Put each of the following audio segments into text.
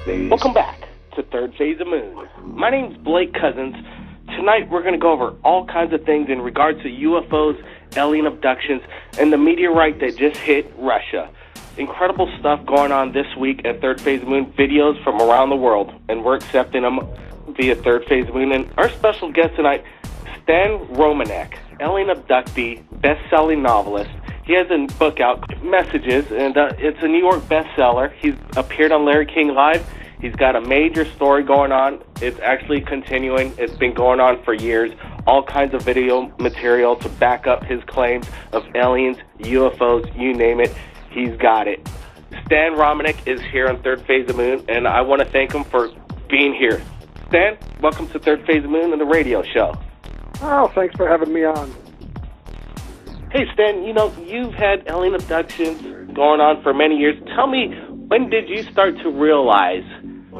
Welcome back to Third Phase of Moon. My name's Blake Cousins. Tonight we're going to go over all kinds of things in regards to UFOs, alien abductions, and the meteorite that just hit Russia. Incredible stuff going on this week at Third Phase of Moon, videos from around the world, and we're accepting them via Third Phase of Moon. And our special guest tonight, Stan Romanek, alien abductee, best-selling novelist. He has a book out, Messages, and it's a New York bestseller. He's appeared on Larry King Live. He's got a major story going on. It's actually continuing. It's been going on for years. All kinds of video material to back up his claims of aliens, UFOs, you name it. He's got it. Stan Romanek is here on Third Phase of Moon, and I want to thank him for being here. Stan, welcome to Third Phase of Moon and the radio show. Oh, thanks for having me on. Hey, Stan, you know, you've had alien abductions going on for many years. Tell me, when did you start to realize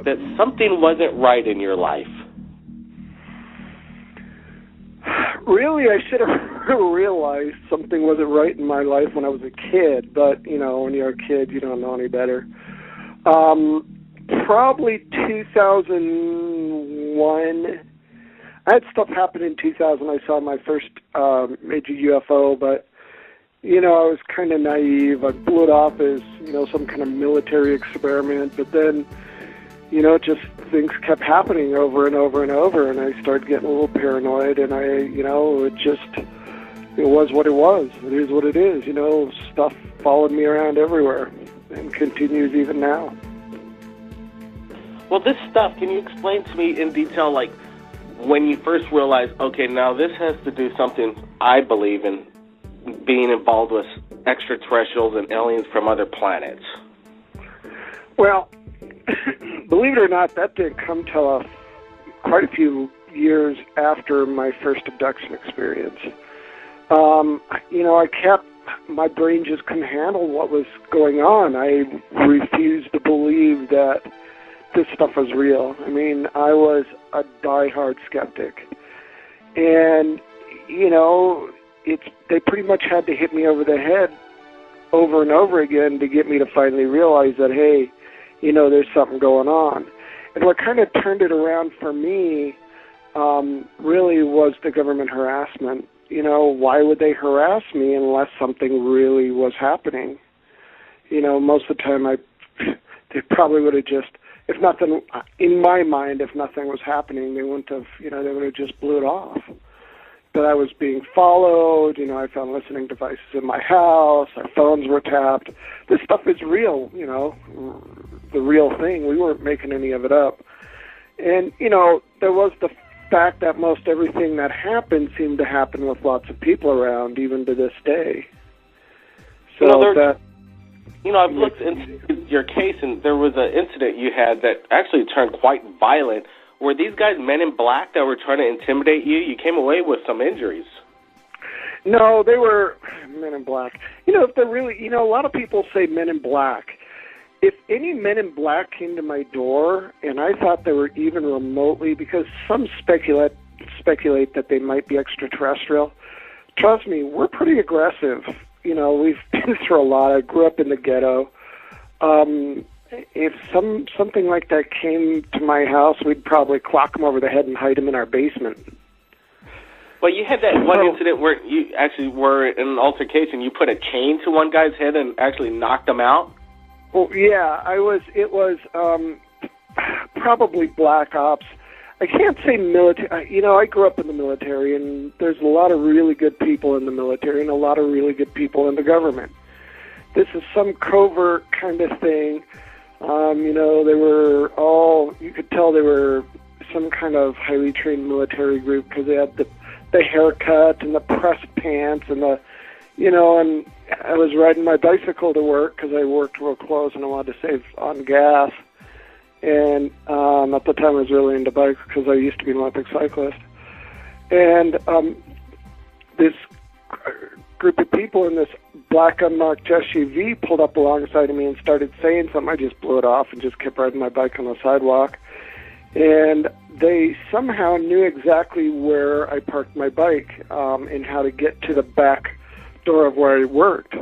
that something wasn't right in your life? Really, I should have realized something wasn't right in my life when I was a kid, but, you know, when you're a kid, you don't know any better. Probably 2001. I had stuff happen in 2000. I saw my first major UFO, but, you know, I was kind of naive. I blew it off as, you know, some kind of military experiment, but then, you know, just things kept happening over and over and over, and I started getting a little paranoid, and it was what it was. It is what it is, you know, stuff followed me around everywhere and continues even now. Well, this stuff, can you explain to me in detail, like, when you first realized, okay, now this has to do something, I believe, in being involved with extraterrestrials and aliens from other planets? Well, believe it or not, that didn't come till quite a few years after my first abduction experience. You know, my brain just couldn't handle what was going on. I refused to believe that this stuff was real. I mean, I was a diehard skeptic. And, you know, they pretty much had to hit me over the head over and over again to get me to finally realize that, hey, you know, there's something going on. And what kind of turned it around for me really was the government harassment. You know, why would they harass me unless something really was happening? You know, most of the time they probably would have just, if nothing, in my mind, if nothing was happening, they wouldn't have, you know, they would have just blew it off. But I was being followed, you know, I found listening devices in my house, our phones were tapped. This stuff is real, you know, the real thing. We weren't making any of it up. And, you know, there was the fact that most everything that happened seemed to happen with lots of people around, even to this day. So you know, I've looked into your case, and there was an incident you had that actually turned quite violent. Were these guys men in black that were trying to intimidate you? You came away with some injuries. No, they were men in black. You know, if they're really, you know, a lot of people say men in black. If any men in black came to my door, and I thought they were even remotely, because some speculate that they might be extraterrestrial, trust me, we're pretty aggressive. You know, we've been through a lot. I grew up in the ghetto. If something like that came to my house, we'd probably clock them over the head and hide them in our basement. Well, you had that one incident where you actually were in an altercation. You put a chain to one guy's head and actually knocked him out? Well, yeah, it was probably black ops. I can't say military. You know, I grew up in the military, and there's a lot of really good people in the military and a lot of really good people in the government. This is some covert kind of thing. You know, they were all, you could tell they were some kind of highly trained military group because they had the haircut and the pressed pants and the, you know, and I was riding my bicycle to work because I worked real close and I wanted to save on gas. And at the time I was really into bikes because I used to be an Olympic cyclist. And this group of people in this black unmarked SUV pulled up alongside of me and started saying something. I just blew it off and just kept riding my bike on the sidewalk. And they somehow knew exactly where I parked my bike and how to get to the back door of where I worked.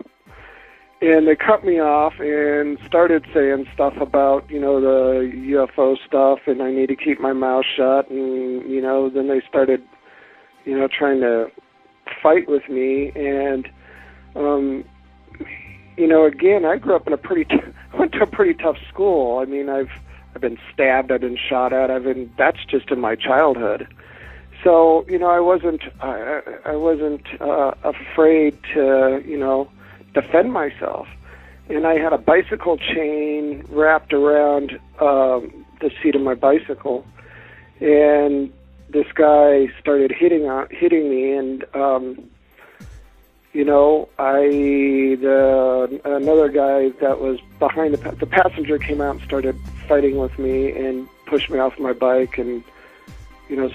And they cut me off and started saying stuff about, the UFO stuff, and I need to keep my mouth shut. And, then they started, trying to fight with me. And, again, I grew up in went to a pretty tough school. I mean, I've been stabbed, I've been shot at, that's just in my childhood. So, I wasn't afraid to, defend myself. And I had a bicycle chain wrapped around the seat of my bicycle, and this guy started hitting me, and another guy that was behind the passenger came out and started fighting with me and pushed me off my bike and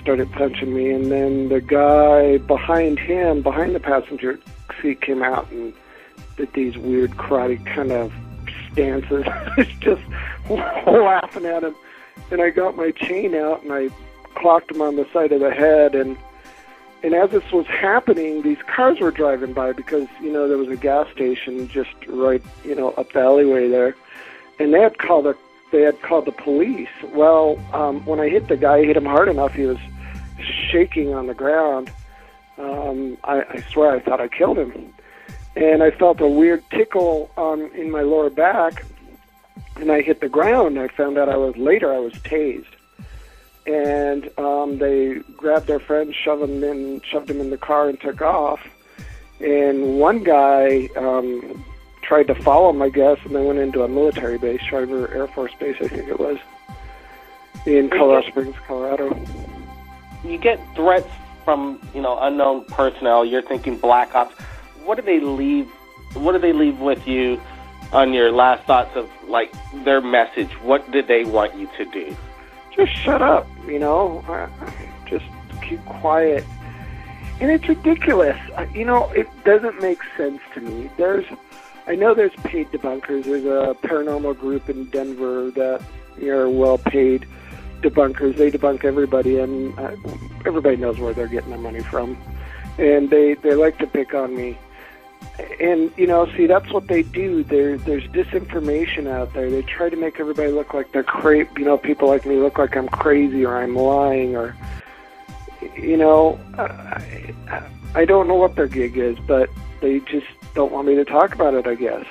started punching me. And then the guy behind the passenger seat, came out and did these weird karate kind of stances. I was just laughing at him. And I got my chain out and I clocked him on the side of the head. And as this was happening, these cars were driving by because, there was a gas station just right, up the alleyway there. And they had called the police. Well, when I hit the guy, I hit him hard enough, he was shaking on the ground. I swear I thought I killed him. And I felt a weird tickle in my lower back, and I hit the ground. I found out I was tased. And they grabbed their friend, shoved him in the car, and took off. And one guy tried to follow him, I guess, and they went into a military base, Schreiber Air Force Base, I think it was, in Colorado Springs, Colorado. You get threats from, unknown personnel. You're thinking black ops. What do they leave with you on your last thoughts of, like, their message? What did they want you to do? Just shut up, just keep quiet. And it's ridiculous. It doesn't make sense to me. I know there's paid debunkers. There's a paranormal group in Denver that are well-paid debunkers. They debunk everybody, and everybody knows where they're getting their money from. And they like to pick on me. And, see, that's what they do. There's disinformation out there. They try to make everybody look like they're crazy. People like me look like I'm crazy or I'm lying or, I don't know what their gig is, but they just don't want me to talk about it, I guess.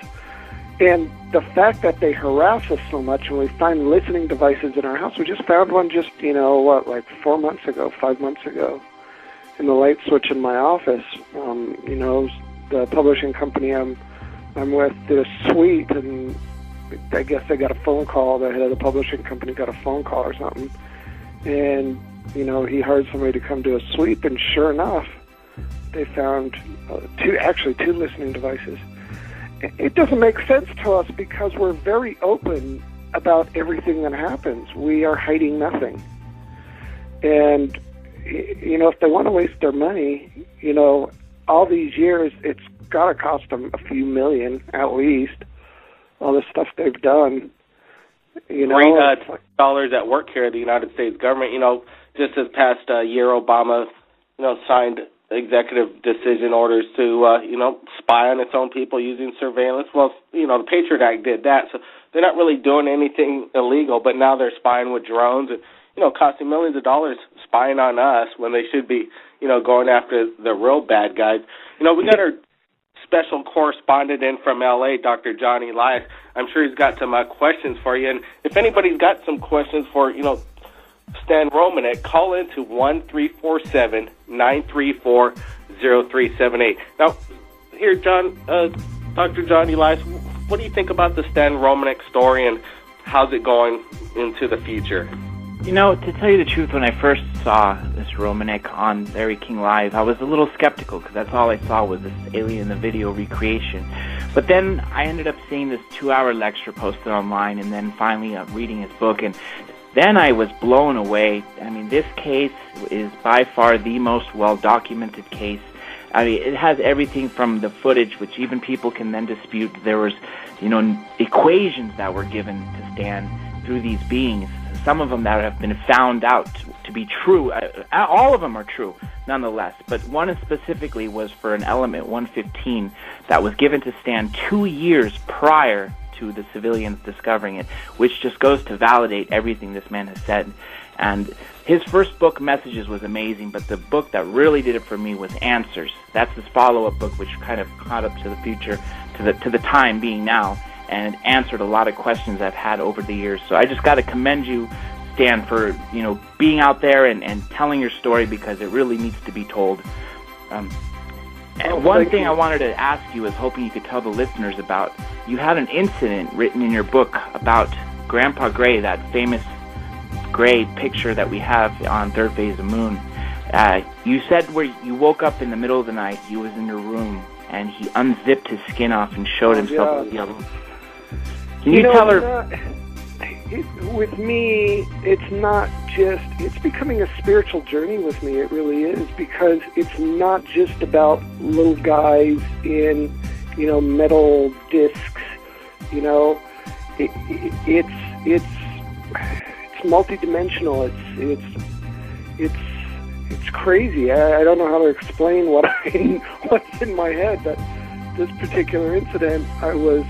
And the fact that they harass us so much, and we find listening devices in our house. We just found one just, 5 months ago. And the light switch in my office, the publishing company I'm with did a sweep, and I guess they got a phone call. The head of the publishing company got a phone call or something, and he hired somebody to come do a sweep, and sure enough, they found two listening devices. It doesn't make sense to us because we're very open about everything that happens. We are hiding nothing, and if they want to waste their money, all these years, it's got to cost them a few million at least. All the stuff they've done, Great dollars that work here at the United States government. Just this past year, Obama, signed executive decision orders to, spy on its own people using surveillance. Well, the Patriot Act did that, so they're not really doing anything illegal. But now they're spying with drones and costing millions of dollars spying on us when they should be, going after the real bad guys. We got our special correspondent in from L.A., Dr. John Elias. I'm sure he's got some questions for you. And if anybody's got some questions for, Stan Romanek, call in to 1-347-934-0378. Now, here, Dr. John Elias, what do you think about the Stan Romanek story, and how's it going into the future? To tell you the truth, when I first saw this Romanek on Larry King Live, I was a little skeptical because that's all I saw was this alien in the video recreation. But then I ended up seeing this 2-hour lecture posted online, and then finally reading his book, and then I was blown away. I mean, this case is by far the most well-documented case. I mean, it has everything from the footage, which even people can then dispute. There was, equations that were given to Stan through these beings, some of them that have been found out to be true. All of them are true, nonetheless. But one specifically was for an element 115 that was given to stand 2 years prior to the civilians discovering it, which just goes to validate everything this man has said. And his first book, Messages, was amazing, but the book that really did it for me was Answers. That's his follow-up book, which kind of caught up to the future, to the time being now, and it answered a lot of questions I've had over the years. So I just got to commend you, Stan, for being out there and telling your story, because it really needs to be told. And one thing I wanted to ask you is hoping you could tell the listeners about. You had an incident written in your book about Grandpa Gray, that famous Gray picture that we have on Third Phase of Moon. You said where you woke up in the middle of the night, he was in your room, and he unzipped his skin off and showed himself as yellow. Can you tell her? With me, it's not just, it's becoming a spiritual journey with me. It really is, because it's not just about little guys in, metal discs. It's multidimensional. It's crazy. I don't know how to explain what's in my head. But this particular incident, I was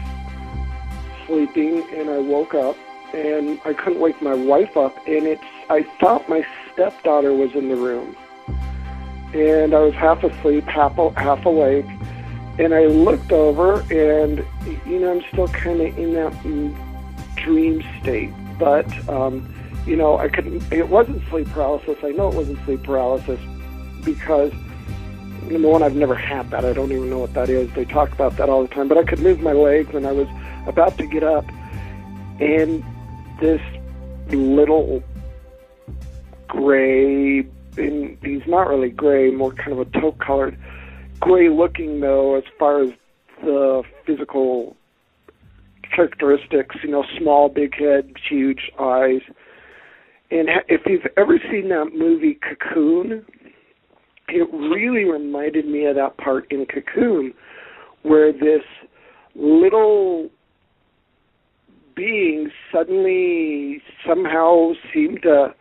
sleeping and I woke up and I couldn't wake my wife up, and I thought my stepdaughter was in the room, and I was half asleep, half awake, and I looked over, and I'm still kind of in that dream state, but I couldn't. It wasn't sleep paralysis. I know it wasn't sleep paralysis because, number one, I've never had that. I don't even know what that is. They talk about that all the time, but I could move my legs, and I was about to get up, and this little gray, and he's not really gray, more kind of a taupe-colored, gray-looking, though, as far as the physical characteristics, small, big head, huge eyes. And if you've ever seen that movie Cocoon, it really reminded me of that part in Cocoon, where this little being suddenly somehow seemed to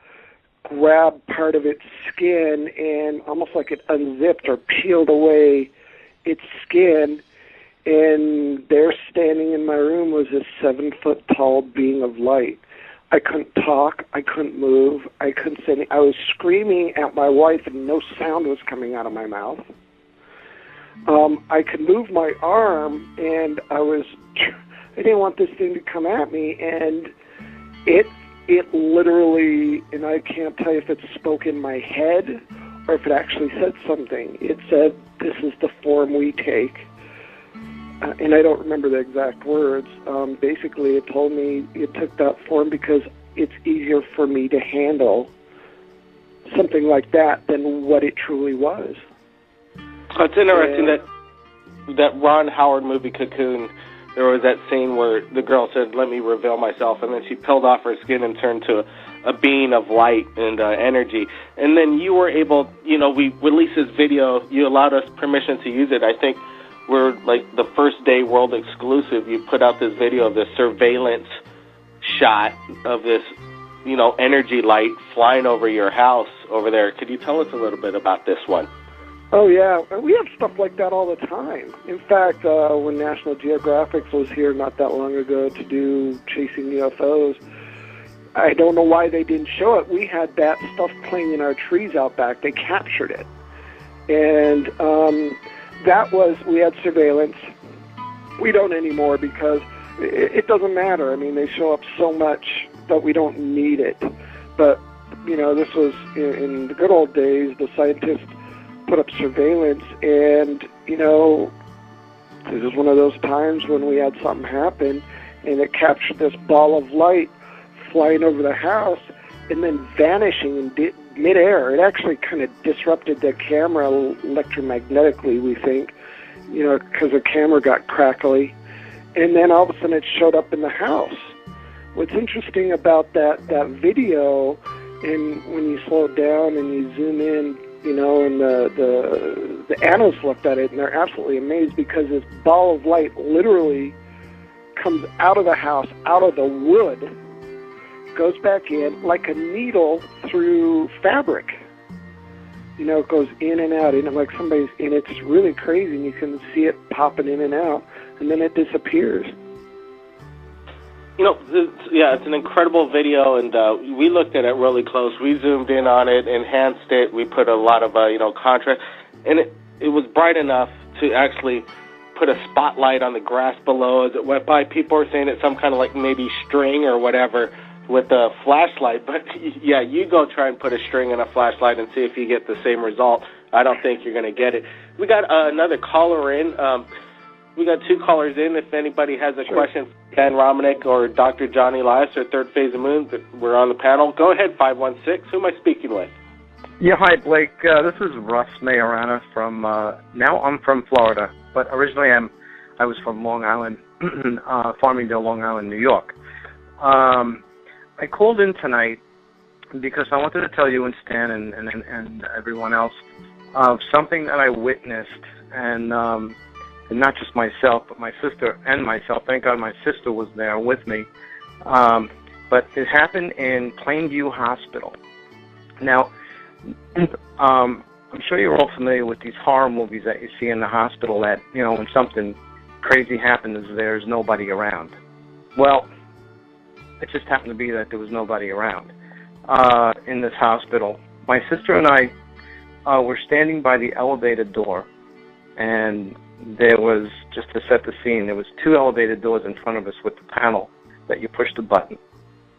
grab part of its skin, and almost like it unzipped or peeled away its skin, and there standing in my room was this 7-foot-tall being of light. I couldn't talk, I couldn't move, I couldn't say anything. I was screaming at my wife and no sound was coming out of my mouth. I could move my arm, and I didn't want this thing to come at me, and it literally, and I can't tell you if it spoke in my head or if it actually said something. It said, "This is the form we take." And I don't remember the exact words. Basically, it told me it took that form because it's easier for me to handle something like that than what it truly was. It's interesting that Ron Howard movie Cocoon, there was that scene where the girl said, "Let me reveal myself," and then she peeled off her skin and turned to a being of light and energy. And then you were able, we released this video. You allowed us permission to use it. I think we're like the first day world exclusive. You put out this video of this surveillance shot of this, energy light flying over your house over there. Could you tell us a little bit about this one? Oh, yeah. We have stuff like that all the time. In fact, when National Geographic was here not that long ago to do Chasing UFOs, I don't know why they didn't show it. We had that stuff playing in our trees out back. They captured it. And we had surveillance. We don't anymore because it doesn't matter. I mean, they show up so much that we don't need it. But, this was in the good old days, the scientists put up surveillance, and this is one of those times when we had something happen, and it captured this ball of light flying over the house and then vanishing in midair. It actually kind of disrupted the camera electromagnetically, we think, because the camera got crackly, and then all of a sudden it showed up in the house. What's interesting about that video, and when you slow it down and you zoom in, and the analysts looked at it, and they're absolutely amazed because this ball of light literally comes out of the house, out of the wood, goes back in like a needle through fabric. You know, it goes in and out, and like somebody's in it. It's really crazy, and you can see it popping in and out, and then it disappears. You know, it's an incredible video, and we looked at it really close. We zoomed in on it, enhanced it. We put a lot of, contrast, and it was bright enough to actually put a spotlight on the grass below as it went by. People are saying it's some kind of like maybe string or whatever with a flashlight, but yeah, you go try and put a string in a flashlight and see if you get the same result. I don't think you're going to get it. We got another caller in. We got 2 callers in. If anybody has a question for Dan Romanek or Dr. Johnny Elias or Third Phase of Moon, we're on the panel. Go ahead, 516. Who am I speaking with? Yeah, hi, Blake. This is Russ Majorana from, now I'm from Florida, but originally I was from Long Island, Farmingdale, Long Island, New York. I called in tonight because I wanted to tell you and Stan and everyone else of something that I witnessed, and not just myself, but my sister and myself. Thank God my sister was there with me. But it happened in Plainview Hospital. Now, I'm sure you're all familiar with these horror movies that you see in the hospital that, you know, when something crazy happens, there's nobody around. Well, it just happened to be that there was nobody around in this hospital. My sister and I were standing by the elevator door, and there was, just to set the scene, there was 2 elevator doors in front of us with the panel that you push the button.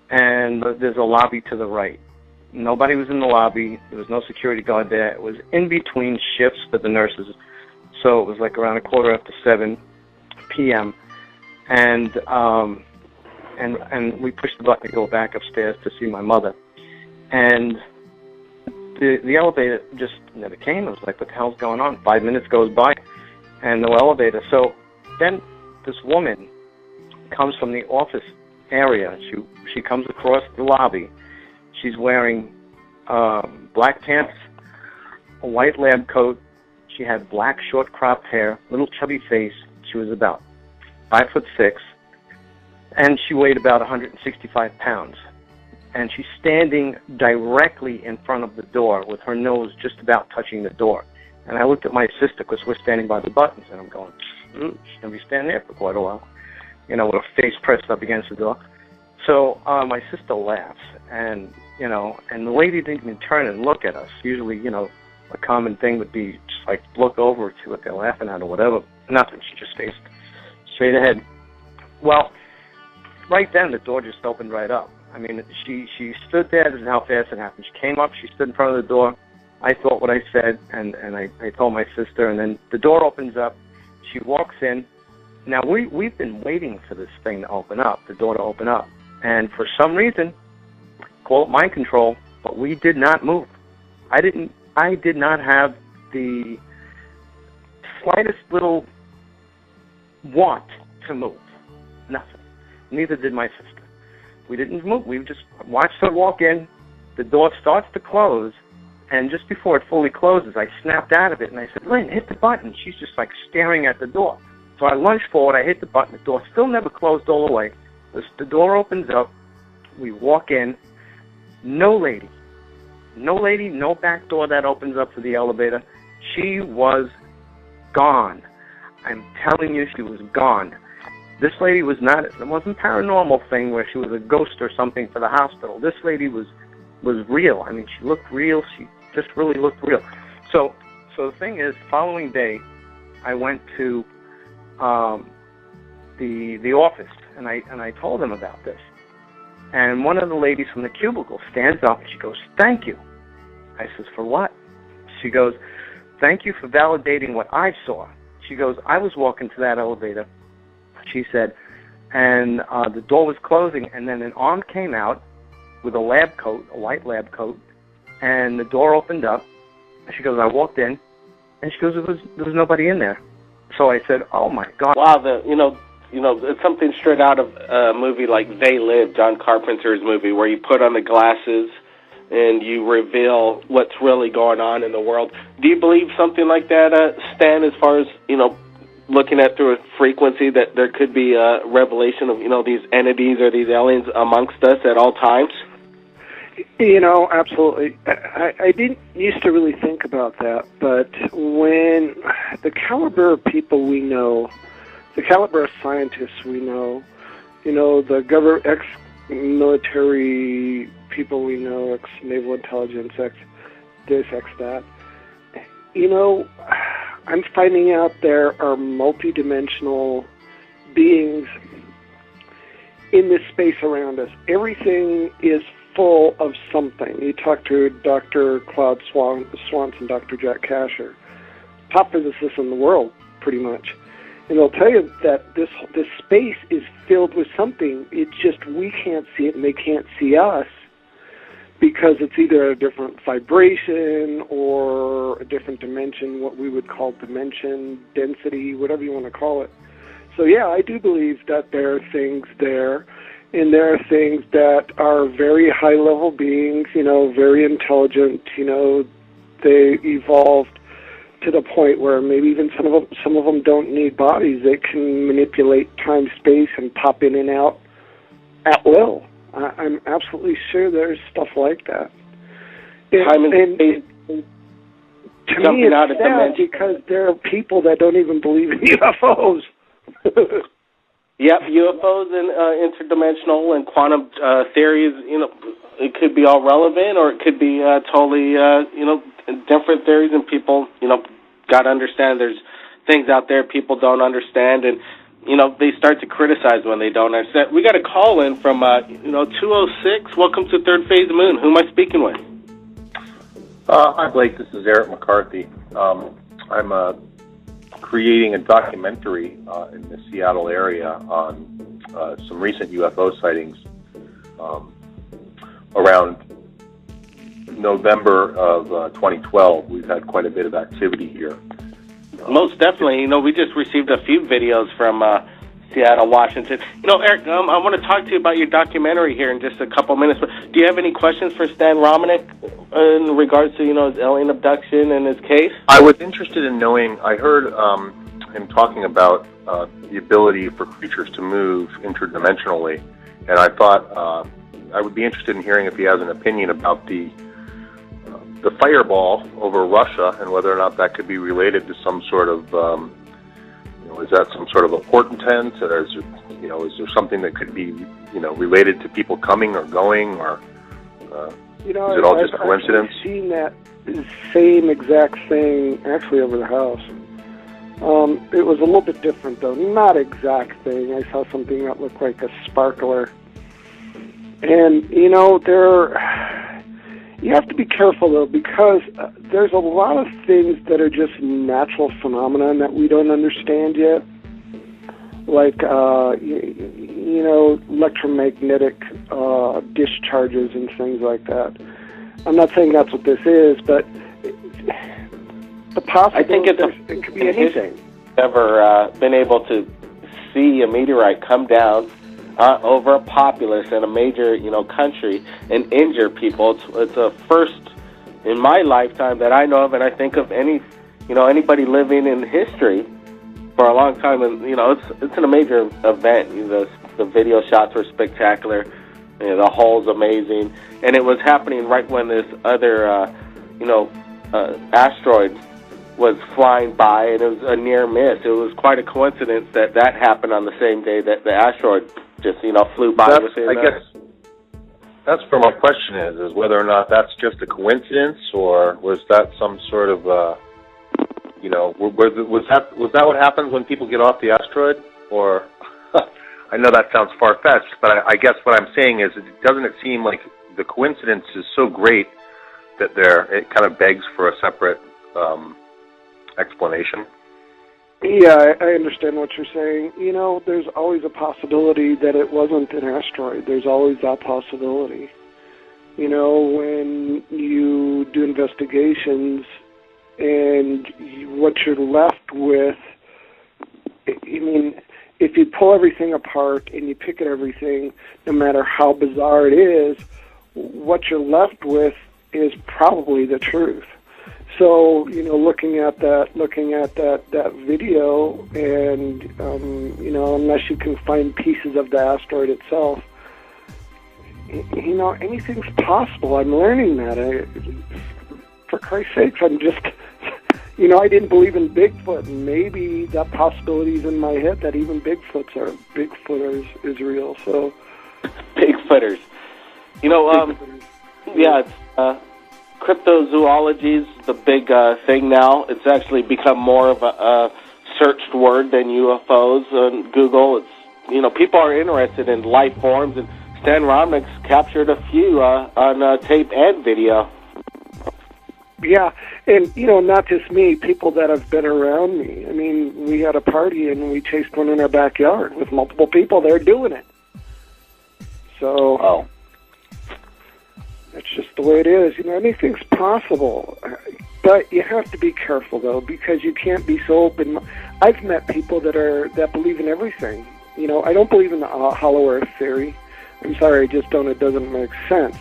And there's a lobby to the right. Nobody was in the lobby. There was no security guard there. It was in between shifts for the nurses. So it was like around 7:15 p.m. And we pushed the button to go back upstairs to see my mother. And the elevator just never came. I was like, what the hell's going on? 5 minutes goes by and no elevator. So then this woman comes from the office area. She comes across the lobby. She's wearing black pants, a white lab coat. She had black short cropped hair, little chubby face. She was about 5'6", and she weighed about 165 pounds. And she's standing directly in front of the door with her nose just about touching the door. And I looked at my sister because we're standing by the buttons, and I'm going, she's going to be standing there for quite a while, you know, with her face pressed up against the door. So my sister laughs, and, you know, and the lady didn't even turn and look at us. Usually, you know, a common thing would be just like look over to what they're laughing at or whatever. Nothing. She just faced straight ahead. Well, right then the door just opened right up. I mean, she stood there. This is how fast it happened. She came up. She stood in front of the door. I thought what I said, and I told my sister, and then the door opens up. She walks in. Now, we've been waiting for this thing to open up, the door to open up. And for some reason, call it mind control, but we did not move. I did not have the slightest little want to move. Nothing. Neither did my sister. We didn't move. We just watched her walk in. The door starts to close, and just before it fully closes, I snapped out of it, and I said, Lynn, hit the button. She's just like staring at the door. So I lunged forward. I hit the button. The door still never closed all the way. The door opens up. We walk in. No lady, no back door that opens up to the elevator. She was gone. I'm telling you, she was gone. This lady was not, it wasn't a paranormal thing where she was a ghost or something for the hospital. This lady was real. I mean, she looked real. She just really looked real. So the thing is, following day, I went to the office, and I told them about this. And one of the ladies from the cubicle stands up and she goes, thank you. I says, for what? She goes, thank you for validating what I saw. She goes, I was walking to that elevator, she said, and the door was closing, and then an arm came out with a lab coat, a white lab coat, and the door opened up. She goes, I walked in, and she goes, there was nobody in there. So I said, oh my God. Wow, it's something straight out of a movie like They Live, John Carpenter's movie, where you put on the glasses and you reveal what's really going on in the world. Do you believe something like that, Stan, as far as, looking at through a frequency that there could be a revelation of, these entities or these aliens amongst us at all times? Absolutely. I didn't used to really think about that, but when the caliber of people we know, the caliber of scientists we know, the ex-military people we know, ex-naval intelligence, ex-this, ex-that, I'm finding out there are multidimensional beings in this space around us. Everything is full of something. You talk to Dr. Claude Swanson, Dr. Jack Kasher, top physicists in the world, pretty much. And they'll tell you that this space is filled with something. It's just we can't see it and they can't see us because it's either a different vibration or a different dimension, what we would call dimension, density, whatever you want to call it. So, yeah, I do believe that there are things there, and there are things that are very high-level beings, very intelligent, they evolved to the point where maybe even some of them don't need bodies. They can manipulate time, space, and pop in and out at will. I'm absolutely sure there's stuff like that. Time and space. To me, it's sad because there are people that don't even believe in UFOs. Yep, UFOs and interdimensional and quantum theories, it could be all relevant or it could be totally, different theories, and people, got to understand there's things out there people don't understand, and, they start to criticize when they don't understand. We got a call in from, 206. Welcome to Third Phase Moon. Who am I speaking with? Hi, Blake. This is Eric McCarthy. I'm creating a documentary in the Seattle area on some recent UFO sightings around November of 2012. We've had quite a bit of activity here. Most definitely. We just received a few videos from Seattle, Washington. Eric, I want to talk to you about your documentary here in just a couple minutes, but do you have any questions for Stan Romanek in regards to, his alien abduction and his case? I was interested in knowing, I heard him talking about the ability for creatures to move interdimensionally, and I thought I would be interested in hearing if he has an opinion about the fireball over Russia and whether or not that could be related to some sort of, is that some sort of a portent, or is there something that could be, related to people coming or going, or is it all just coincidence? I've seen that same exact thing actually over the house. It was a little bit different though, not exact thing. I saw something that looked like a sparkler, and you have to be careful, though, because there's a lot of things that are just natural phenomena that we don't understand yet, like, electromagnetic discharges and things like that. I'm not saying that's what this is, but the possibility it could be anything. Ever been able to see a meteorite come down over a populace in a major, country and injure people. It's a first in my lifetime that I know of, and I think of anybody living in history for a long time. And it's a major event. The video shots were spectacular. The hull's amazing, and it was happening right when this other, asteroid was flying by, and it was a near miss. It was quite a coincidence that happened on the same day that the asteroid just, flew by. I guess that's where my question is whether or not that's just a coincidence, or was that some sort of, was that what happens when people get off the asteroid? Or, I know that sounds far-fetched, but I guess what I'm saying is, doesn't it seem like the coincidence is so great that it kind of begs for a separate explanation? Yeah, I understand what you're saying. There's always a possibility that it wasn't an asteroid. There's always that possibility. When you do investigations and what you're left with, if you pull everything apart and you pick at everything, no matter how bizarre it is, what you're left with is probably the truth. So, looking at that video, and unless you can find pieces of the asteroid itself, anything's possible. I'm learning that. For Christ's sakes, I'm just, I didn't believe in Bigfoot, and maybe that possibility's in my head that even Bigfooters is real. So, Bigfooters, Bigfooters. yeah, it's. Cryptozoology is the big thing now. It's actually become more of a searched word than UFOs on Google. It's people are interested in life forms, and Stan Romnick's captured a few on tape and video. Yeah, and not just me, people that have been around me. I mean, we had a party and we chased one in our backyard with multiple people there doing it. So. Wow. That's just the way it is. Anything's possible. But you have to be careful, though, because you can't be so open. I've met people that believe in everything. I don't believe in the hollow earth theory. I'm sorry, I just don't. It doesn't make sense.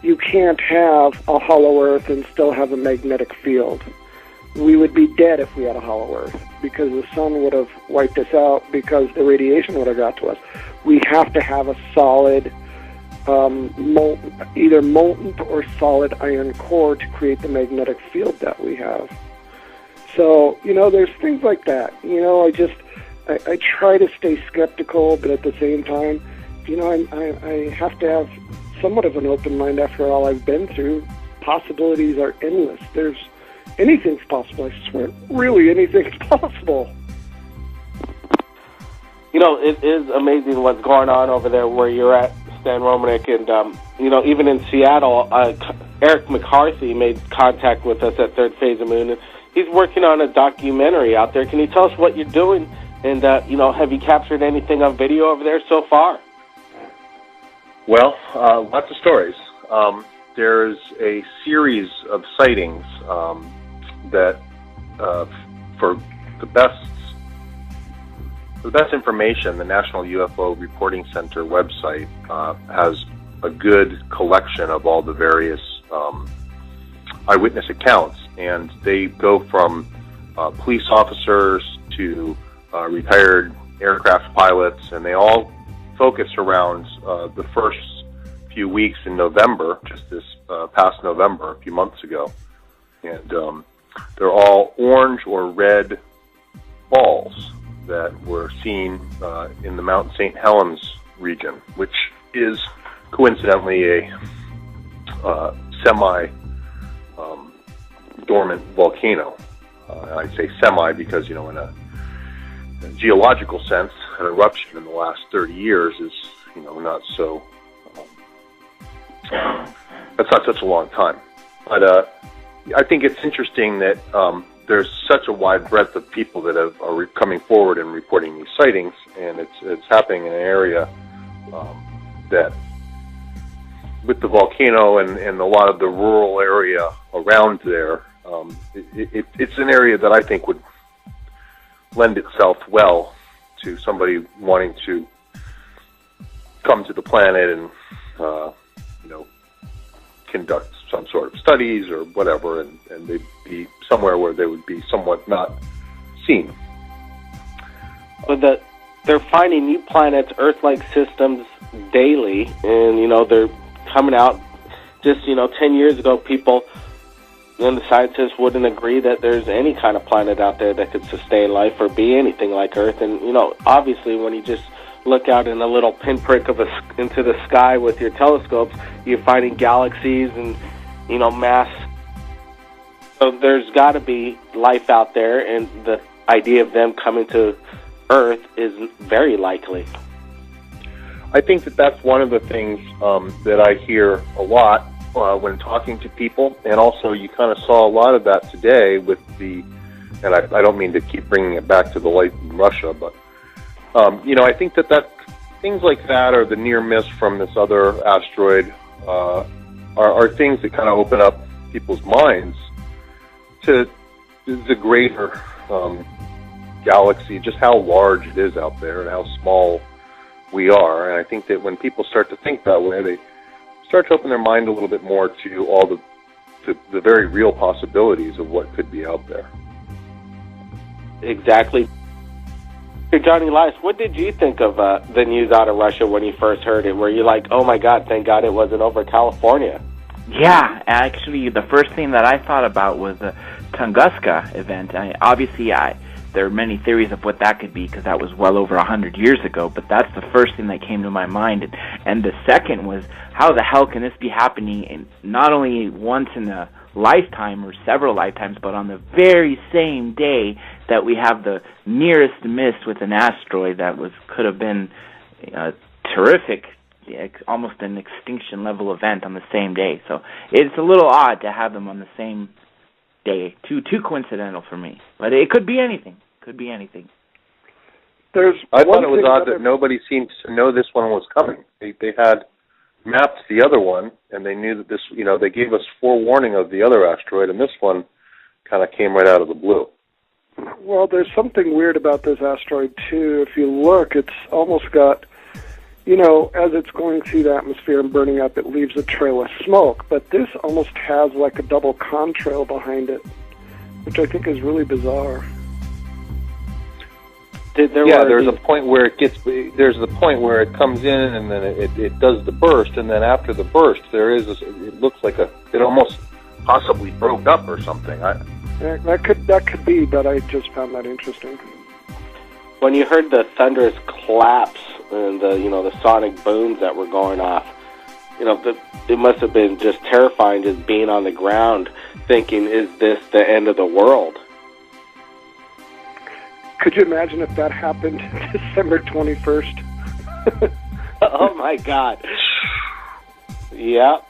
You can't have a hollow earth and still have a magnetic field. We would be dead if we had a hollow earth, because the sun would have wiped us out, because the radiation would have got to us. We have to have a solid... either molten or solid iron core to create the magnetic field that we have. So, there's things like that. I try to stay skeptical, but at the same time, I have to have somewhat of an open mind after all I've been through. Possibilities are endless. Anything's possible, I swear. Really, anything's possible. It is amazing what's going on over there where you're at, Stan Romnick, and even in Seattle, Eric McCarthy made contact with us at Third Phase of Moon, and he's working on a documentary out there. Can you tell us what you're doing, and have you captured anything on video over there so far? Well, lots of stories. There's a series of sightings that, for the best information, the National UFO Reporting Center website has a good collection of all the various eyewitness accounts, and they go from police officers to retired aircraft pilots, and they all focus around the first few weeks in November, just this past November, a few months ago. And they're all orange or red balls that were seen in the Mount St. Helens region, which is coincidentally a semi-dormant volcano. I say semi because, in a geological sense, an eruption in the last 30 years is, not so, that's not such a long time. But I think it's interesting that there's such a wide breadth of people that are coming forward and reporting these sightings, and it's happening in an area that, with the volcano and a lot of the rural area around there, it's an area that I think would lend itself well to somebody wanting to come to the planet and conduct some sort of studies or whatever, and they'd be somewhere where they would be somewhat not seen. But they're finding new planets, Earth-like systems daily, and they're coming out. Just 10 years ago, people and the scientists wouldn't agree that there's any kind of planet out there that could sustain life or be anything like Earth. And obviously, when you just look out in a little pinprick into the sky with your telescopes, you're finding galaxies and mass. So there's got to be life out there, and the idea of them coming to Earth is very likely. I think that's one of the things that I hear a lot when talking to people, and also you kind of saw a lot of that today with and I don't mean to keep bringing it back to the light in Russia, but I think that things like that, or the near miss from this other asteroid, are things that kind of open up people's minds to the greater galaxy, just how large it is out there and how small we are. And I think that when people start to think that way, they start to open their mind a little bit more to all the the very real possibilities of what could be out there. Exactly. Johnny Lice, what did you think of the news out of Russia when you first heard it? Were you like, oh my God, thank God it wasn't over California? Yeah, actually, the first thing that I thought about was the Tunguska event. Obviously, there are many theories of what that could be because that was well over 100 years ago, but that's the first thing that came to my mind. And the second was, how the hell can this be happening in not only once in a lifetime or several lifetimes, but on the very same day that we have the nearest miss with an asteroid that could have been a terrific, almost an extinction level event on the same day. So it's a little odd to have them on the same day. Too coincidental for me. But it could be anything. Could be anything. I thought it was odd that nobody seemed to know this one was coming. They had mapped the other one, and they knew that this, they gave us forewarning of the other asteroid, and this one kind of came right out of the blue. Well, there's something weird about this asteroid, too. If you look, it's almost got, as it's going through the atmosphere and burning up, it leaves a trail of smoke. But this almost has like a double contrail behind it, which I think is really bizarre. There's a point where it comes in, and then it does the burst, and then after the burst, it looks like it almost possibly broke up or something. That could be, but I just found that interesting. When you heard the thunderous claps and the sonic booms that were going off, it must have been just terrifying, just being on the ground, thinking, "Is this the end of the world?" Could you imagine if that happened December 21st? Oh, my God. Yep.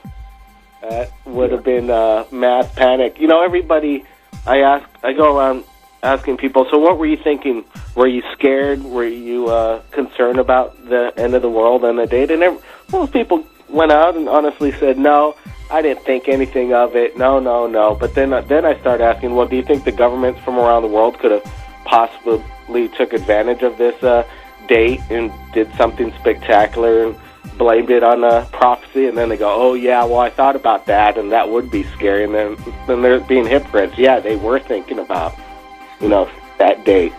That would have been mass panic. Everybody, I go around asking people, so what were you thinking? Were you scared? Were you concerned about the end of the world and the date? And most people went out and honestly said, no, I didn't think anything of it. No. But then I started asking, well, do you think the governments from around the world could have possibly took advantage of this date and did something spectacular and blamed it on a prophecy? And then they go, oh yeah, well, I thought about that, and that would be scary. And then they're being hypocrites. Yeah, they were thinking about that date.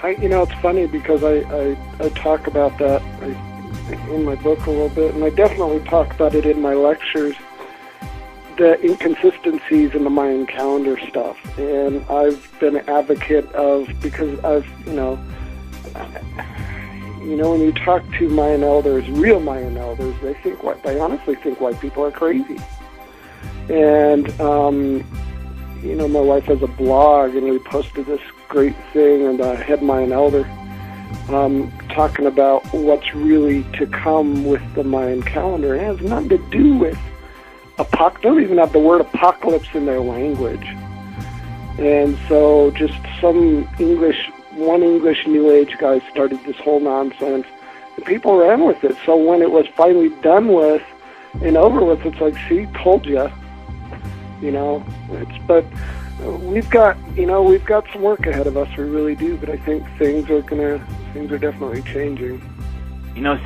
It's funny because I talk about that in my book a little bit, and I definitely talk about it in my lectures, the inconsistencies in the Mayan calendar stuff. And I've been an advocate of, because I've, when you talk to Mayan elders, real Mayan elders, they honestly think white people are crazy. And, my wife has a blog, and we posted this great thing, and the head Mayan elder talking about what's really to come with the Mayan calendar. It has nothing to do with they don't even have the word apocalypse in their language. And so just one English New Age guy started this whole nonsense, and people ran with it. So when it was finally done with and over with, it's like, see, told you. But we've got some work ahead of us. We really do. But I think things are definitely changing.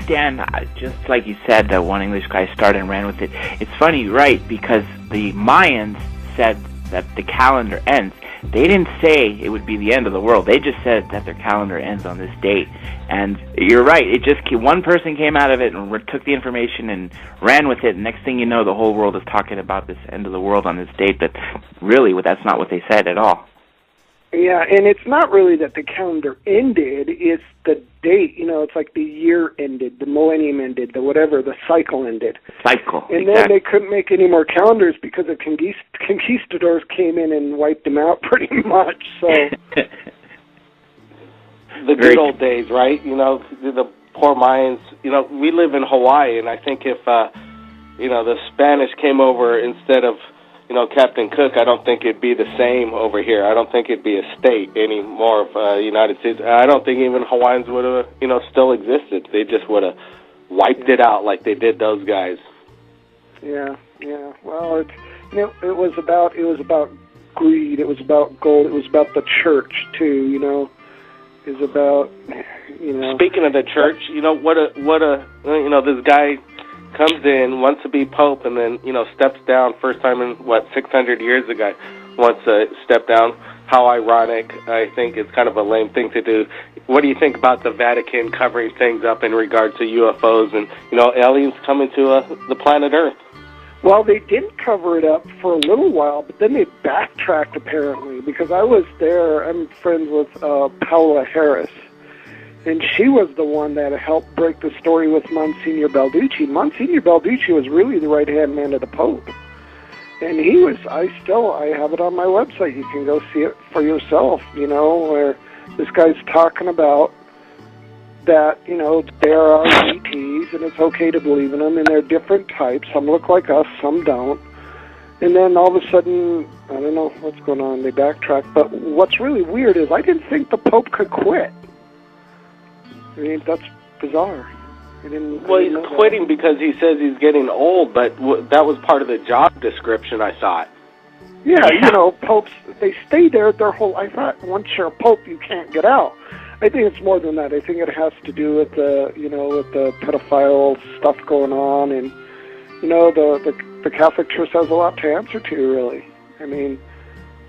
Stan, just like you said, that one English guy started and ran with it. It's funny, right, because the Mayans said that the calendar ends. They didn't say it would be the end of the world. They just said that their calendar ends on this date. And you're right, one person came out of it and took the information and ran with it. And next thing you know, the whole world is talking about this end of the world on this date. But really, that's not what they said at all. Yeah, and it's not really that the calendar ended, it's the date. It's like the year ended, the millennium ended, the cycle ended. And then they couldn't make any more calendars because the conquistadors came in and wiped them out pretty much. So the good old days, right? The poor Mayans. We live in Hawaii, and I think if the Spanish came over instead of Captain Cook, I don't think it'd be the same over here. I don't think it'd be a state any more of United States. I don't think even Hawaiians would have, still existed. They just would have wiped it out like they did those guys. Yeah. Well, it was about greed. It was about gold. It was about the church too. It was about Speaking of the church, this guy comes in, wants to be Pope, and then, steps down first time in, 600 years ago, wants to step down. How ironic. I think it's kind of a lame thing to do. What do you think about the Vatican covering things up in regard to UFOs and, aliens coming to the planet Earth? Well, they did cover it up for a little while, but then they backtracked, apparently, because I was there. I'm friends with Paola Harris, and she was the one that helped break the story with Monsignor Balducci. Monsignor Balducci was really the right-hand man of the Pope. And he was, I have it on my website. You can go see it for yourself, where this guy's talking about that, there are ETs, and it's okay to believe in them, and they're different types. Some look like us, some don't. And then all of a sudden, I don't know what's going on, they backtrack. But what's really weird is I didn't think the Pope could quit. I mean, that's bizarre. Well, he's quitting because he says he's getting old, but that was part of the job description, I thought. Yeah, popes, they stay there their whole life. I thought once you're a pope, you can't get out. I think it's more than that. I think it has to do with with the pedophile stuff going on, and, the Catholic Church has a lot to answer to, really. I mean,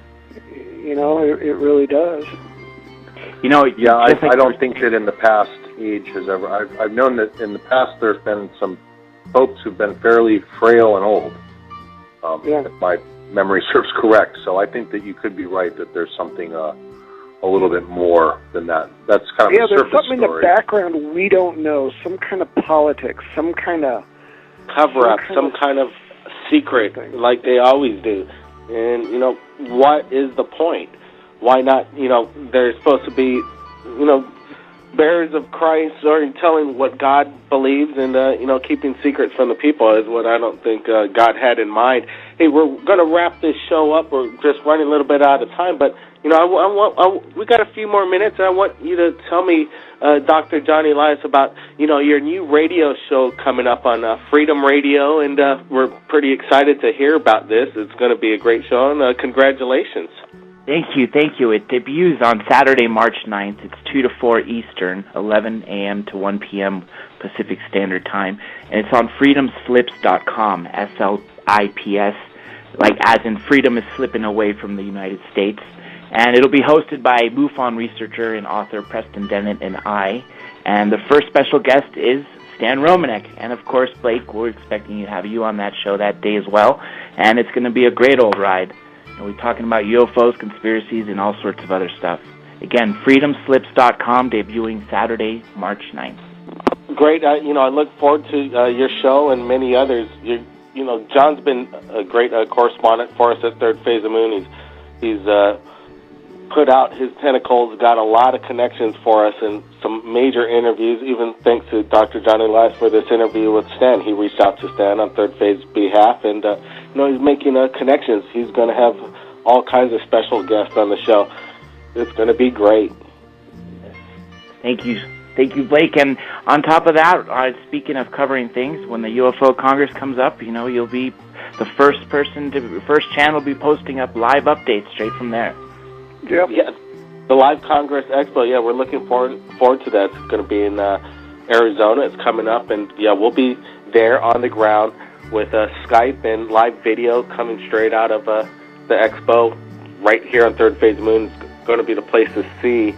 it really does. I don't think that in the past age has ever. I've known that in the past there's been some popes who've been fairly frail and old. If my memory serves correct. So I think that you could be right that there's something a little bit more than that. That's kind of a surface there's something story. In the background we don't know. Some kind of politics. Some kind of cover-up. Some kind of secret, like they always do. And what is the point? Why not? They're supposed to be, bearers of Christ or telling what God believes and, keeping secrets from the people is what I don't think God had in mind. Hey, we're going to wrap this show up. We're just running a little bit out of time, but, we got a few more minutes. I want you to tell me, Dr. Johnny Elias, about, your new radio show coming up on Freedom Radio, and we're pretty excited to hear about this. It's going to be a great show, and congratulations. Thank you. It debuts on Saturday, March 9th. It's 2 to 4 Eastern, 11 a.m. to 1 p.m. Pacific Standard Time. And it's on freedomslips.com, S-L-I-P-S, like as in freedom is slipping away from the United States. And it'll be hosted by MUFON researcher and author Preston Dennett and I. And the first special guest is Stan Romanek. And, of course, Blake, we're expecting to have you on that show that day as well. And it's going to be a great old ride. We're talking about UFOs, conspiracies, and all sorts of other stuff. Again, freedomslips.com, debuting Saturday, March 9th. Great. I look forward to your show and many others. John's been a great correspondent for us at Third Phase of Moon. He's put out his tentacles, got a lot of connections for us, and some major interviews, even thanks to Dr. Johnny Elias for this interview with Stan. He reached out to Stan on Third Phase's behalf, and he's making connections. He's going to have all kinds of special guests on the show. It's going to be great. Thank you, Blake. And on top of that, speaking of covering things, when the UFO Congress comes up, you'll be the first channel to be posting up live updates straight from there. Yep. Yeah, the Live Congress Expo. Yeah, we're looking forward to that. It's going to be in Arizona. It's coming up, and we'll be there on the ground with Skype and live video coming straight out of the expo right here on Third Phase Moon. It's going to be the place to see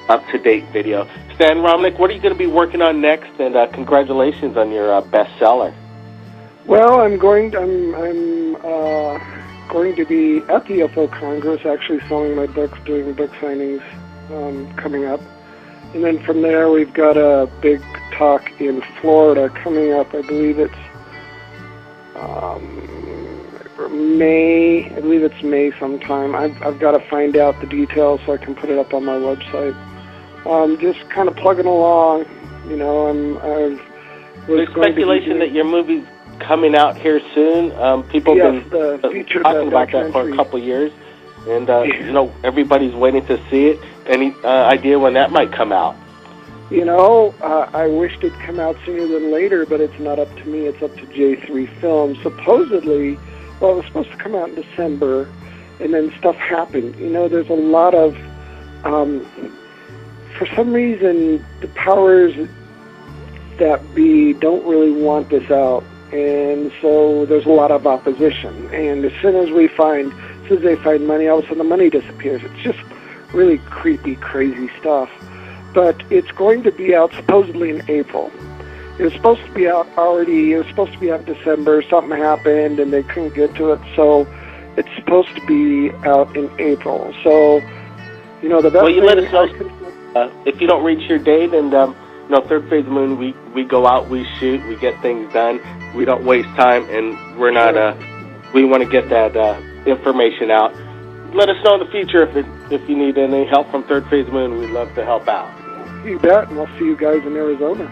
up-to-date video. Stan Romanek, what are you going to be working on next? And congratulations on your bestseller. Well, I'm going to be at the UFO Congress, actually selling my books, doing book signings coming up. And then from there, we've got a big talk in Florida coming up. I believe it's May. I believe it's May sometime. I've got to find out the details so I can put it up on my website. Just kind of plugging along. There's speculation that your movie's coming out here soon. People have been talking about that for a couple of years, and everybody's waiting to see it. Any idea when that might come out? I wished it'd come out sooner than later, but it's not up to me. It's up to J3 Films. Supposedly, it was supposed to come out in December, and then stuff happened. There's a lot of, for some reason, the powers that B don't really want this out, and so there's a lot of opposition. And as soon as they find money, all of a sudden the money disappears. It's just really creepy, crazy stuff. But it's going to be out supposedly in April. It was supposed to be out already. It was supposed to be out in December. Something happened, and they couldn't get to it. So it's supposed to be out in April. So, you know, the best you thing let us know if you don't reach your date. And you know, Third Phase of the Moon, we go out, we shoot, we get things done. We don't waste time, and we're not. We want to get that information out. Let us know in the future if you need any help from Third Phase of the Moon. We'd love to help out. You bet, and I'll see you guys in Arizona.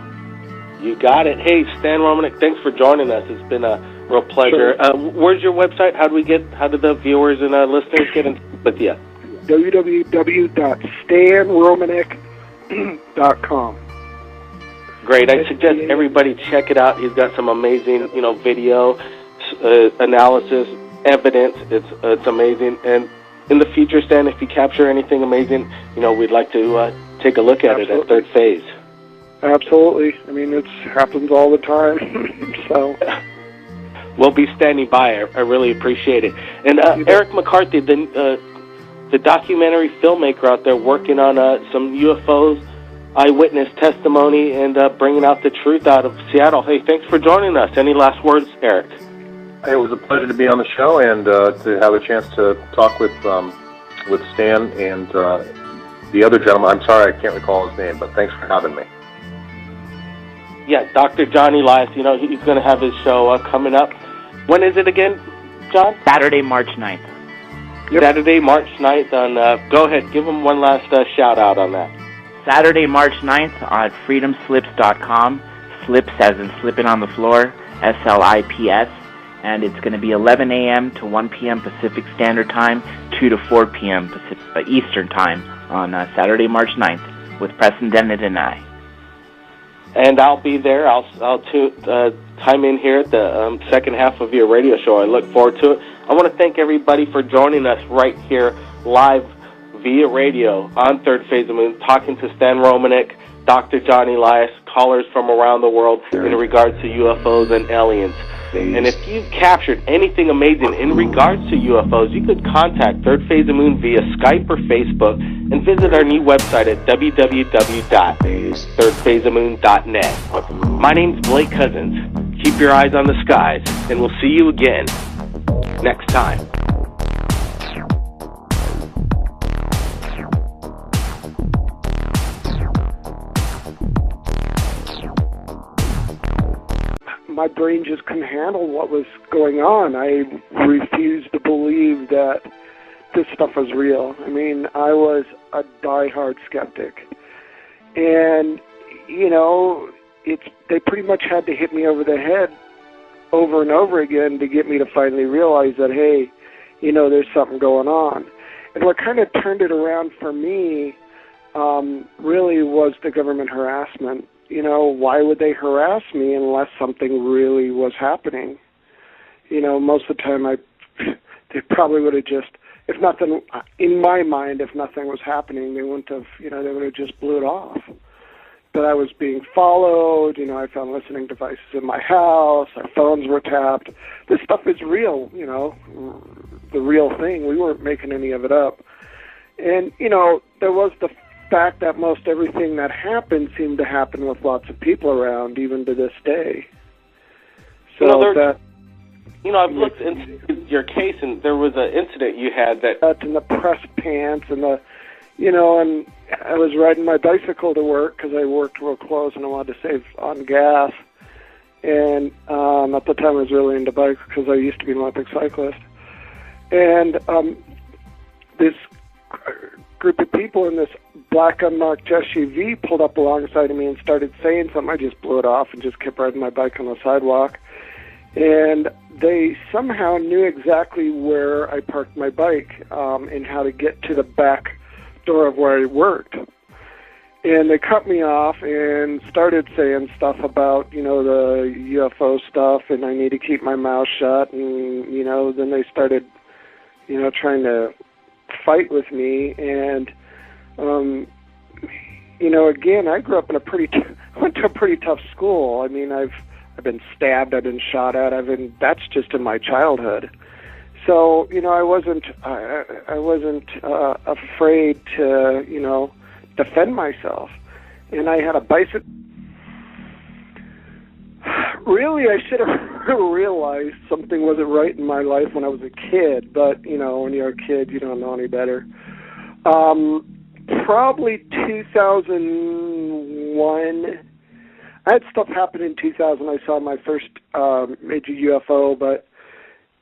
You got it. Hey, Stan Romanek, thanks for joining us. It's been a real pleasure. Sure. Where's your website? How do the viewers and listeners get in touch with you? www.stanromanek.com. Great. I suggest everybody check it out. He's got some amazing, video analysis, evidence. It's amazing. And in the future, Stan, if you capture anything amazing, we'd like to take a look at it at Third Phase. Absolutely. I mean, it happens all the time. So we'll be standing by. I really appreciate it. And Eric McCarthy, the documentary filmmaker out there working on some UFOs, eyewitness testimony, and bringing out the truth out of Seattle. Hey, thanks for joining us. Any last words, Eric? It was a pleasure to be on the show and to have a chance to talk with Stan and the other gentleman. I'm sorry, I can't recall his name, but thanks for having me. Yeah, Dr. John Elias, he's going to have his show coming up. When is it again, John? Saturday, March 9th. Yep. Saturday, March 9th. Go ahead, give him one last shout-out on that. Saturday, March 9th on freedomslips.com. Slips as in slipping on the floor, SLIPS. And it's going to be 11 a.m. to 1 p.m. Pacific Standard Time, 2 to 4 p.m. Eastern Time on Saturday, March 9th with Preston Dennett and I. And I'll be there. I'll chime in here at the second half of your radio show. I look forward to it. I want to thank everybody for joining us right here live via radio on Third Phase of the Moon, talking to Stan Romanek, Dr. John Elias, callers from around the world in regards to UFOs and aliens. And if you've captured anything amazing in regards to UFOs, you could contact Third Phase of the Moon via Skype or Facebook and visit our new website at www.thirdphaseofmoon.net. My name's Blake Cousins. Keep your eyes on the skies, and we'll see you again next time. My brain just couldn't handle what was going on. I refused to believe that this stuff was real. I mean, I was a diehard skeptic. And, they pretty much had to hit me over the head over and over again to get me to finally realize that, hey, there's something going on. And what kind of turned it around for me really was the government harassment. Why would they harass me unless something really was happening? Most of the time they probably would have just, if nothing, in my mind, if nothing was happening, they wouldn't have, they would have just blew it off. But I was being followed, I found listening devices in my house, our phones were tapped. This stuff is real, the real thing. We weren't making any of it up. And, there was the fact that most everything that happened seemed to happen with lots of people around, even to this day. So I've looked into your case, and there was an incident you had that's in the press pants, and and I was riding my bicycle to work because I worked real close, and I wanted to save on gas. And at the time, I was really into bikes because I used to be an Olympic cyclist. And this group of people in this black unmarked SUV pulled up alongside of me and started saying something. I just blew it off and just kept riding my bike on the sidewalk. And they somehow knew exactly where I parked my bike and how to get to the back door of where I worked. And they cut me off and started saying stuff about, the UFO stuff, and I need to keep my mouth shut. And, then they started, trying to fight with me. And again, I grew up in went to a pretty tough school. I mean, I've been stabbed, I've been shot at, that's just in my childhood. So, I wasn't afraid to, defend myself. And I had a bicycle. Really, I should have realized something wasn't right in my life when I was a kid, but, when you're a kid, you don't know any better. Probably 2001. I had stuff happen in 2000. I saw my first major UFO, but,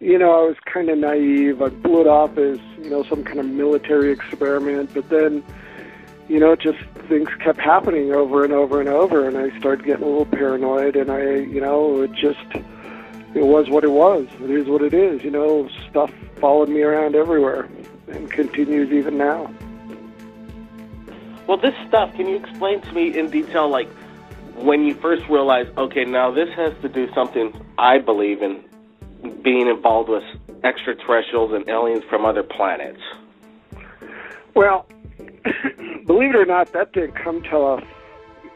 I was kind of naive. I blew it off as, some kind of military experiment, but then, just things kept happening over and over and over, and I started getting a little paranoid, and it was what it was. It is what it is, stuff followed me around everywhere and continues even now. Well, this stuff, can you explain to me in detail, like, when you first realized, okay, now this has to do something I believe in, being involved with extraterrestrials and aliens from other planets? Well, believe it or not, that didn't come till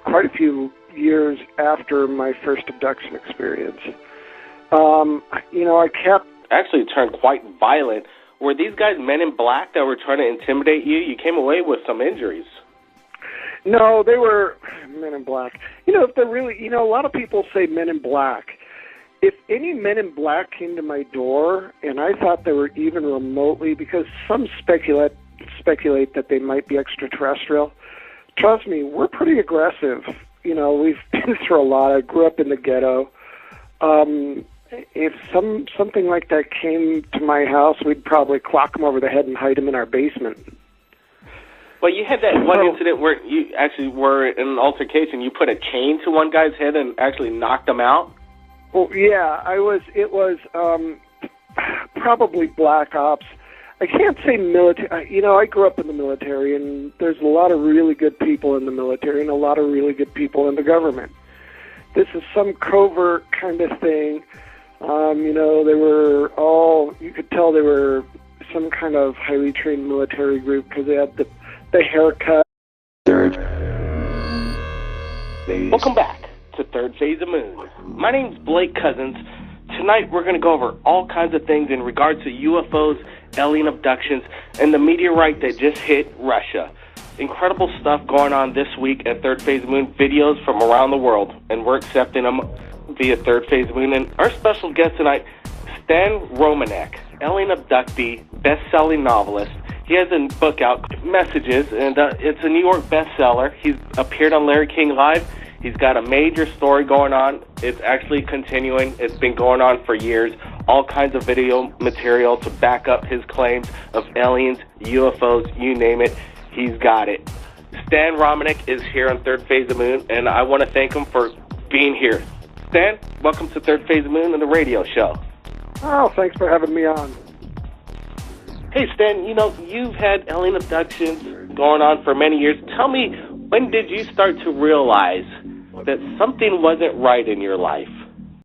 quite a few years after my first abduction experience. I kept... Actually, it turned quite violent. Were these guys men in black that were trying to intimidate you? You came away with some injuries. No, they were men in black. If they're really... a lot of people say men in black. If any men in black came to my door, and I thought they were even remotely... Because some speculate that they might be extraterrestrial. Trust me, we're pretty aggressive. We've been through a lot. I grew up in the ghetto. If something like that came to my house, we'd probably clock them over the head and hide them in our basement. Well, you had that one incident where you actually were in an altercation. You put a chain to one guy's head and actually knocked him out? Well, yeah, it was probably black ops. I can't say military. I grew up in the military, and there's a lot of really good people in the military and a lot of really good people in the government. This is some covert kind of thing. They were all, you could tell they were some kind of highly trained military group because they had the haircut. Welcome back to Third Phase of Moon. My name's Blake Cousins. Tonight we're going to go over all kinds of things in regards to UFOs, alien abductions, and the meteorite that just hit Russia. Incredible stuff going on this week at Third Phase of Moon, videos from around the world, and we're accepting them via Third Phase of Moon. And our special guest tonight, Stan Romanek, alien abductee, best-selling novelist. He has a book out, Messages, and it's a New York bestseller. He's appeared on Larry King Live. He's got a major story going on. It's actually continuing. It's been going on for years. All kinds of video material to back up his claims of aliens, UFOs, you name it. He's got it. Stan Romanek is here on Third Phase of Moon, and I want to thank him for being here. Stan, welcome to Third Phase of Moon and the radio show. Oh, thanks for having me on. Hey, Stan, you've had alien abductions going on for many years. Tell me, when did you start to realize that something wasn't right in your life?